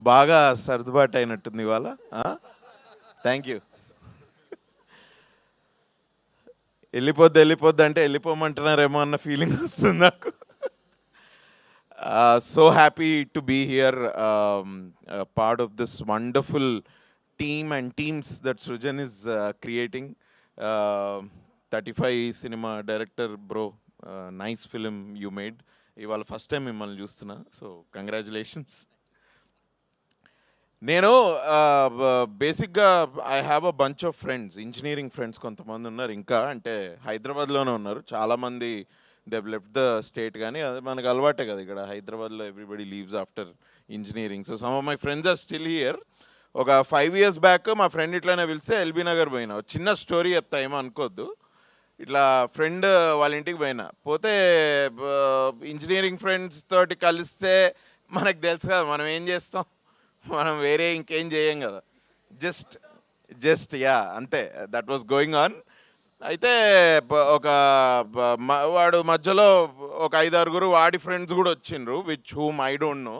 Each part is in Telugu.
బాగా సర్దుబాటు అయినట్టుంది ఇవాళ. Thank you. వెళ్ళిపోద్ది అంటే వెళ్ళిపోమంటున్నారేమో అన్న ఫీలింగ్ వస్తుంది నాకు. So happy to be here, part of this wonderful team and teams that Srujan is creating. 35 cinema director bro, nice film you made. ఇవాళ ఫస్ట్ టైం మిమ్మల్ని చూస్తున్నా, సో కంగ్రాచులేషన్స్. నేను బేసిక్గా I have a bunch of friends, engineering friends కొంతమంది ఉన్నారు, ఇంకా అంటే హైదరాబాద్లోనే ఉన్నారు. చాలామంది దే లెఫ్ట్ ద స్టేట్, కానీ అది మనకు అలవాటే కదా ఇక్కడ హైదరాబాద్లో everybody leaves after engineering. So some of my friends are still here. ఒక 5 years బ్యాక్ మా ఫ్రెండ్ ఇట్లానే పిలిస్తే ఎల్బీ నగర్ పోయినా. చిన్న స్టోరీ చెప్తా, ఏమో అనుకోవద్దు. ఇట్లా ఫ్రెండ్ వాళ్ళ ఇంటికి పోతే ఇంజనీరింగ్ ఫ్రెండ్స్ తోటి కలిస్తే మనకు తెలుసు కదా మనం ఏం చేస్తాం, మనం వేరే ఇంకేం చేయం కదా. జస్ట్ యా అంతే, దట్ వాస్ గోయింగ్ ఆన్. అయితే ఒక వాడు మధ్యలో ఒక 5-6 వాడి ఫ్రెండ్స్ కూడా వచ్చిండ్రు, which whom I don't know.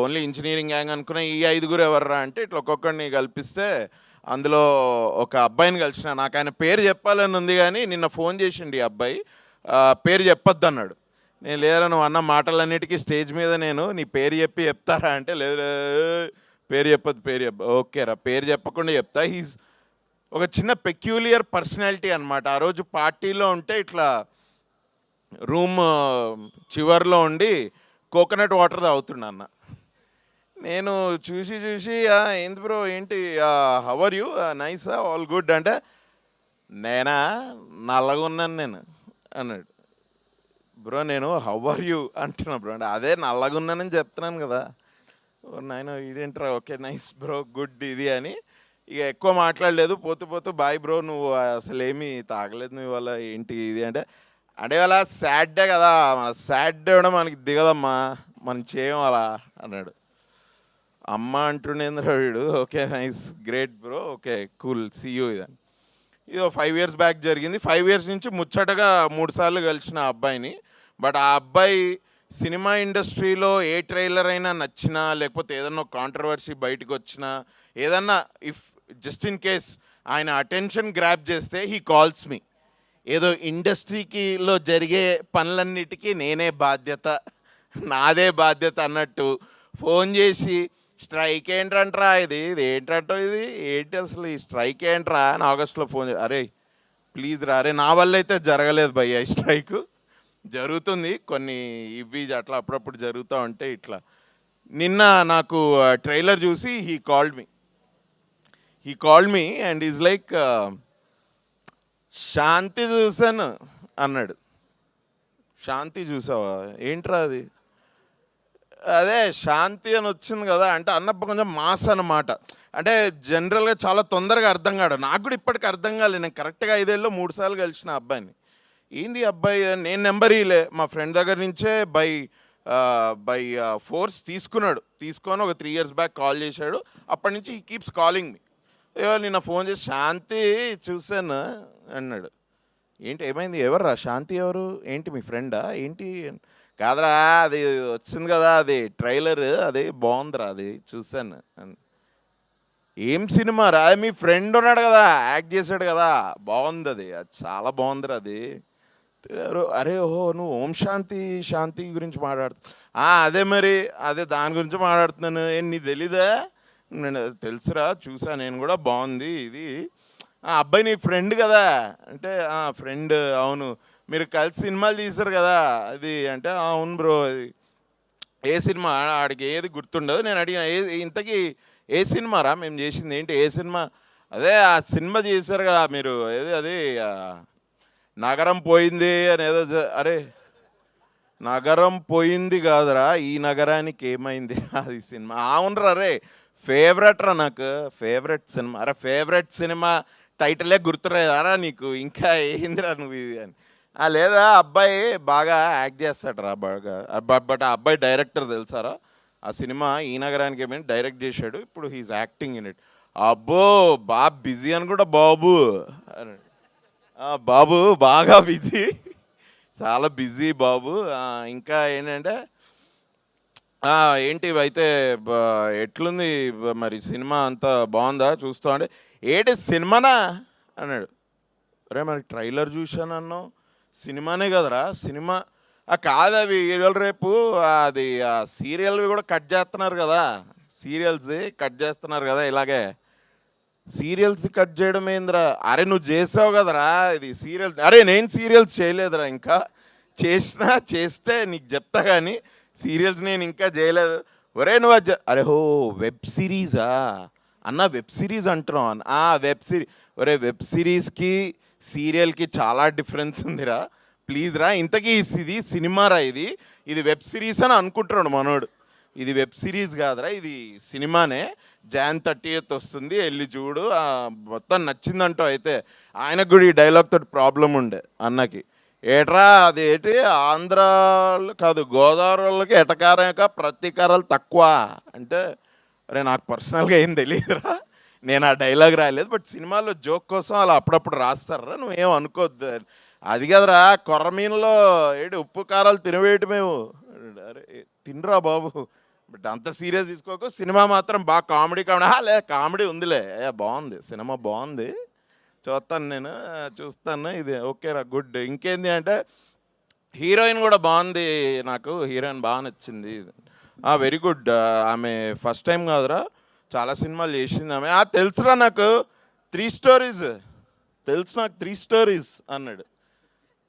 Only engineering gang అనుకున్న. ఈ 5 ఎవర్రా అంటే ఇట్లా ఒక్కొక్కడిని కల్పిస్తే అందులో ఒక అబ్బాయిని కలిసిన. నాకు ఆయన పేరు చెప్పాలని ఉంది, కానీ నిన్న ఫోన్ చేసిండు ఈ అబ్బాయి, పేరు చెప్పొద్దు అన్నాడు. నేను లేదా నువ్వు అన్న మాటలన్నిటికీ స్టేజ్ మీద నేను నీ పేరు చెప్తారా అంటే, లేదు పేరు చెప్పొద్దు. ఓకే రా, పేరు చెప్పకుండా చెప్తా. హీస్ ఒక చిన్న పెక్యూలియర్ పర్సనాలిటీ అనమాట. ఆ రోజు పార్టీలో ఉంటే ఇట్లా రూమ్ చివర్లో ఉండి కోకోనట్ వాటర్ తాగుతున్నా అన్న. నేను చూసి ఏంది బ్రో ఏంటి, హౌ ఆర్ యూ, నైసా, ఆల్ గుడ్ అంటే, నేనా నల్లగా ఉన్నాను నేను అన్నాడు. బ్రో నేను హౌ ఆర్ యూ అంటున్నా బ్రో అంటే, అదే నల్లగా ఉన్నానని చెప్తున్నాను కదా. నాయన ఇదేంట్రా, ఓకే నైస్ బ్రో గుడ్ ఇది అని. ఇక ఎక్కువ మాట్లాడలేదు. పోతూ బాయ్ బ్రో, నువ్వు అసలు ఏమీ తాగలేదు నువ్వు ఇవాళ, ఏంటి ఇది అంటే ఇవాళ సాడ్డే కదా, మన సాడ్డే కూడా మనకి దిగదమ్మా, మనం చేయం అలా అన్నాడు. అమ్మ అంటుండేంద్ర వీడు. Okay nice great bro, okay cool see you ఇదని. ఇది 5 years బ్యాక్ జరిగింది. 5 years నుంచి ముచ్చటగా 3 సార్లు కలిసిన ఆ అబ్బాయిని. బట్ ఆ అబ్బాయి సినిమా ఇండస్ట్రీలో ఏ ట్రైలర్ అయినా నచ్చినా, లేకపోతే ఏదన్నా కాంట్రవర్సీ బయటకు వచ్చినా, ఏదన్నా ఇఫ్ జస్ట్ ఇన్ కేస్ ఆయన అటెన్షన్ గ్రాప్ చేస్తే హీ కాల్స్ మీ. ఏదో ఇండస్ట్రీకిలో జరిగే పనులన్నిటికీ నేనే బాధ్యత, నాదే బాధ్యత అన్నట్టు ఫోన్ చేసి, స్ట్రైక్ ఏంటంట్రా, ఇది ఏంటంటో, ఇది ఏంటి అసలు ఈ స్ట్రైక్ ఏంట్రా అని ఆగస్టులో ఫోన్ అరే ప్లీజ్ రా, అరే నా వల్ల అయితే జరగలేదు భయ్య, ఈ స్ట్రైక్ జరుగుతుంది, కొన్ని ఇవి అట్లా అప్పుడప్పుడు జరుగుతూ ఉంటే ఇట్లా. నిన్న నాకు ట్రైలర్ చూసి he called me and is like, Shanti చూసాను అన్నాడు. శాంతి చూసావా, ఏంట్రా అది, అదే శాంతి అని వచ్చింది కదా అంటే అన్నప్పుడు కొంచెం మాస్ అన్నమాట. అంటే జనరల్గా చాలా తొందరగా అర్థం కాడు. నాకు కూడా ఇప్పటికి అర్థం కాలేదు. నేను కరెక్ట్గా 5 ఏళ్ళలో 3 సార్లు కలిసిన అబ్బాయిని. ఏంది అబ్బాయి, నేను నెంబర్ ఇలే మా ఫ్రెండ్ దగ్గర నుంచే బై ఫోర్స్ తీసుకొని ఒక 3 years బ్యాక్ కాల్ చేశాడు. అప్పటి నుంచి ఈ కీప్స్ కాలింగ్ మీ. నిన్న ఫోన్ చేసి శాంతి చూశాను అన్నాడు. ఏంటి ఏమైంది, ఎవర్రా శాంతి, ఎవరు, ఏంటి మీ ఫ్రెండా ఏంటి, కాదరా అది వచ్చింది కదా అది ట్రైలర్, అది బాగుందిరా, అది చూశాను. ఏం సినిమా రా, మీ ఫ్రెండ్ ఉన్నాడు కదా, యాక్ట్ చేశాడు కదా, బాగుంది అది చాలా బాగుందిరా అది. అరే ఓహో నువ్వు ఓం శాంతి గురించి అదే మరి, అదే దాని గురించి మాట్లాడుతున్నాను. ఏం నీ తెలీదా, నేను తెలుసురా చూసా నేను కూడా, బాగుంది ఇది. అబ్బాయి నీ ఫ్రెండ్ కదా అంటే, ఫ్రెండ్ అవును, మీరు కలిసి సినిమాలు తీశారు కదా అది అంటే, అవును బ్రో అది ఏ సినిమా, ఆడికి ఏది గుర్తుండదు. నేను అడిగిన ఇంతకీ ఏ సినిమా రా మేము చేసింది, ఏంటి ఏ సినిమా, అదే ఆ సినిమా చేశారు కదా మీరు, ఏది అది నగరం పోయింది అని ఏదో, అరే నగరం పోయింది కాదురా, ఈ నగరానికి ఏమైంది అది సినిమా. అవునరా, అరే ఫేవరెట్ రా, నాకు ఫేవరెట్ సినిమా. అరే ఫేవరెట్ సినిమా టైటిలే గుర్తురారా నీకు, ఇంకా ఏందిరా నువ్వు ఇది అని. లేదా అబ్బాయి బాగా యాక్ట్ చేస్తాడు రా బాగా. బట్ ఆ అబ్బాయి డైరెక్టర్ తెలుసారా, ఆ సినిమా ఈ నగరానికి ఏమైనా డైరెక్ట్ చేశాడు, ఇప్పుడు హీస్ యాక్టింగ్ ఇన్ ఇట్. అబ్బో బాగా బిజీ అని కూడా బాబు బాబు బాగా బిజీ, చాలా బిజీ బాబు. ఇంకా ఏంటంటే ఆ! ఏంటి అయితే బ ఎట్లుంది మరి సినిమా అంతా బావుందా చూస్తా అంటే, "ఏటి సినిమానా?" అన్నాడు. "అరేయ్! మరి ట్రైలర్ చూశానన్నావు. సినిమానే కదరా సినిమా." కాదవి ఇవాళ రేపు అది సీరియల్‌వి కూడా కట్ చేస్తున్నారు కదా! సీరియల్స్‌ది కట్ చేస్తున్నారు కదా! ఇలాగే. సీరియల్స్ కట్ చేయడం ఏందిరా? అరె! నువ్వు చేసావు కదరా! ఇది సీరియల్ అరె! నేను సీరియల్స్ చేయలేదురా ఇంకా. చేసినా చేస్తే నీకు చెప్తా గానీ, సీరియల్స్ నేను ఇంకా చేయలేదు. ఒరేయ్! నువ్వు అది అరె! హో! వెబ్ సీరీసా? అన్న వెబ్ సీరీస్ అంటున్నావు అన్న. వెబ్ ఒరేయ్! వెబ్ సీరీస్‌కి, సీరియల్‌కి చాలా డిఫరెన్స్ ఉందిరా. ప్లీజ్ రా ఇంతకీ ఇది సినిమారా ఇది. ఇది వెబ్ సీరీస్ అని అనుకుంటున్నాడు మనోడు. ఇది వెబ్ సీరీస్ కాదురా ఇది సినిమానే. జాన్ 30th వస్తుంది ఎళ్ళి చూడు. మొత్తం నచ్చిందంటావు అయితే. ఆయనకు కూడా ఈ డైలాగ్ తోటి ప్రాబ్లమ్ ఉండే అన్నకి. ఏట్రా అదేంటి ఆంధ్రాలో కాదు గోదావరోళ్ళకి ఎటకారక ప్రతీకారాలు తక్కువ అంటే, అరే నాకు పర్సనల్‌గా ఏం తెలీదురా. నేను ఆ డైలాగ్ రాయలేదు. బట్ సినిమాలో జోక్ కోసం అలా అప్పుడప్పుడు రాస్తార్రా నువ్వేం అనుకోద్దు. అది కదరా కొర్రమీనులో ఏంటి ఉప్పు కారాలు తినవేయటమేమో. అరే తినరా బాబు. బట్ అంత సీరియస్ తీసుకోకు. సినిమా మాత్రం బాగా కామెడీ కామెడీ లే కామెడీ ఉందిలే. బాగుంది సినిమా బాగుంది. చూస్తాను నేను చూస్తాను ఇది ఓకేరా గుడ్. ఇంకేంది అంటే హీరోయిన్ కూడా బాగుంది. నాకు హీరోయిన్ బాగా నచ్చింది. Very good. ఆమె ఫస్ట్ టైం కాదురా చాలా సినిమాలు చేసింది ఆమె. తెలుసురా నాకు 3 స్టోరీస్ తెలుసు నాకు 3 స్టోరీస్ అన్నాడు.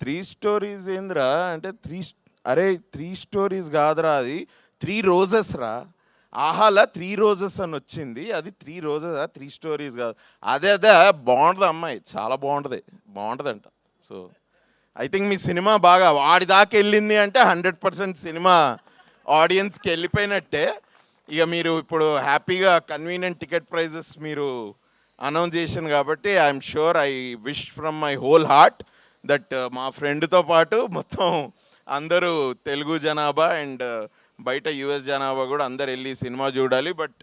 3 స్టోరీస్ ఏందిరా అంటే అరే 3 స్టోరీస్ కాదురా అది 3 రోజెస్ రా. ఆహాల 3 రోజెస్ అని వచ్చింది. అది 3 రోజెస్ 3 స్టోరీస్ కాదు. అదే అదే బాగుంటుంది అమ్మాయి చాలా బాగుంటుంది. బాగుంటుందంట. సో ఐ థింక్ మీ సినిమా బాగా వాడి దాకా వెళ్ళింది అంటే 100% సినిమా ఆడియన్స్కి వెళ్ళిపోయినట్టే. ఇక మీరు ఇప్పుడు హ్యాపీగా కన్వీనియంట్ టికెట్ ప్రైజెస్ మీరు అనౌన్స్ చేశాను కాబట్టి I'm sure I wish from my whole heart that మా ఫ్రెండ్తో పాటు మొత్తం అందరూ తెలుగు జనాభా అండ్ బయట యుఎస్ జనాభా కూడా అందరు వెళ్ళి సినిమా చూడాలి. But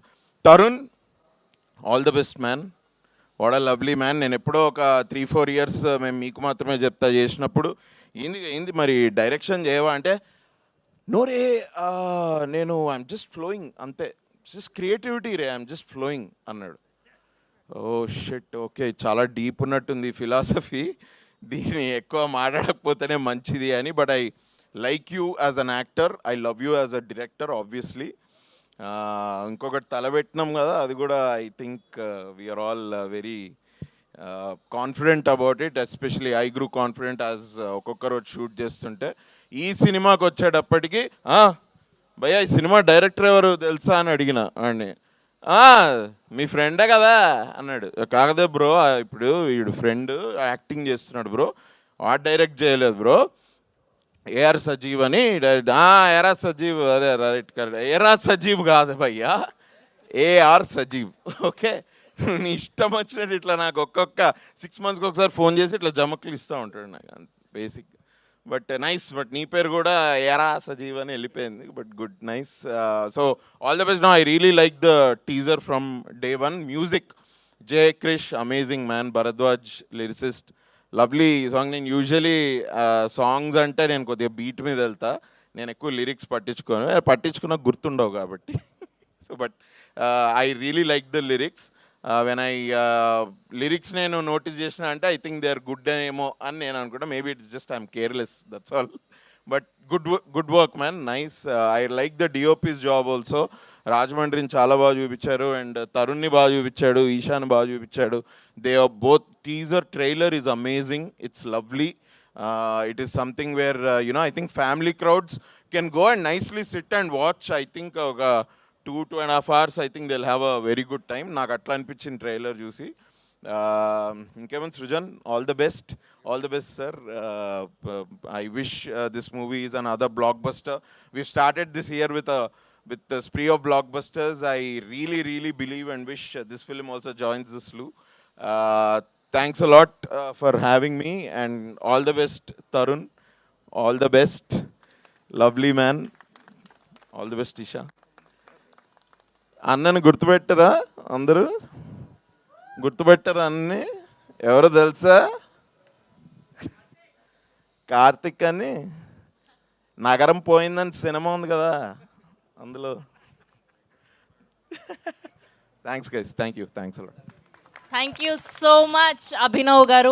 Tarun all the best man. What a lovely man. నేను ఎప్పుడో ఒక 3-4 ఇయర్స్ మేము మీకు మాత్రమే చెప్తా చేసినప్పుడు ఏంది ఏంది మరి డైరెక్షన్ చేయవా అంటే నో రే నేను ఐఎమ్ జస్ట్ ఫ్లోయింగ్ అంతే. జస్ట్ క్రియేటివిటీ రే ఐఎమ్ జస్ట్ ఫ్లోయింగ్ అన్నాడు. ఓ షిట్ ఓకే చాలా డీప్ ఉన్నట్టుంది ఫిలాసఫీ. దీన్ని ఎక్కువ మాట్లాడకపోతేనే మంచిది అని. But I like you as an actor. I love you as a director obviously. ఇంకొకటి తలబెట్టినాం కదా అది కూడా I think we're all very confident about it. Especially I grew confident as ఒక్కొక్క రోజు షూట్ చేస్తుంటే. ఈ సినిమాకి వచ్చేటప్పటికి భయ్యా ఈ సినిమా డైరెక్టర్ ఎవరు తెలుసా అని అడిగిన వాడిని. మీ ఫ్రెండే కదా అన్నాడు. కాకదే బ్రో ఇప్పుడు వీడు ఫ్రెండ్ యాక్టింగ్ చేస్తున్నాడు బ్రో వాడు డైరెక్ట్ చేయలేదు బ్రో. ఏఆర్ సజీవ్ అని ఏఆర్ సజీవ్ అదే రైట్ కరెక్ట్. ఏఆర్ సజీవ్ కాదు భయ్యా ఏఆర్ సజీవ్. ఓకే నీ ఇష్టం వచ్చినట్టు ఇట్లా నాకు ఒక్కొక్క 6 monthsకి ఒకసారి ఫోన్ చేసి ఇట్లా జమక్లు ఇస్తూ ఉంటాడు నాకు బేసిక్. But nice. బట్ నీ పేరు కూడా ఏరా సజీవ్ అని వెళ్ళిపోయింది. But good nice. So all the best. No I really like the teaser from day one. Music Jay Krish amazing man. Bharadwaj lyricist lovely song. నేను యూజువలీ సాంగ్స్ అంటే నేను కొద్దిగా బీట్ మీద వెళ్తా. నేను ఎక్కువ లిరిక్స్ పట్టించుకున్న గుర్తుండవు కాబట్టి. So but I really like the lyrics. When I lyrics నేను నోటీస్ చేసిన అంటే I think they are good ఏమో అని నేను అనుకుంటా. Maybe it's just I'm careless that's all. But good work man nice. I like the DOP's job also. రాజమండ్రిని చాలా బాగా చూపించారు అండ్ తరుణ్ని బాగా చూపించాడు ఈశాన్ బాగా చూపించాడు. They are both teaser trailer is amazing. It's lovely. It is something where you know I think family crowds can go and nicely sit and watch. I think ఒక 2.5 hours I think they'll have a very good time. నాకు అట్లా అనిపించింది ట్రైలర్ చూసి. ఇంకేమైనా Srujan all the best. All the best sir. I wish this movie is another blockbuster. We started this year with the spree of blockbusters. I really believe and wish this film also joins the slew. Thanks a lot for having me and all the best Tarun. All the best. Lovely man. All the best Isha. అన్నని గుర్తుపెట్టరా అందరూ? గుర్తుపెట్టరా అన్ని? ఎవరో తెలుసా? కార్తిక్ అని నగరం పోయిందని సినిమా ఉంది కదా అందులో thanks guys, thank you, thanks అలా. Thank you so much Abhinav గారు.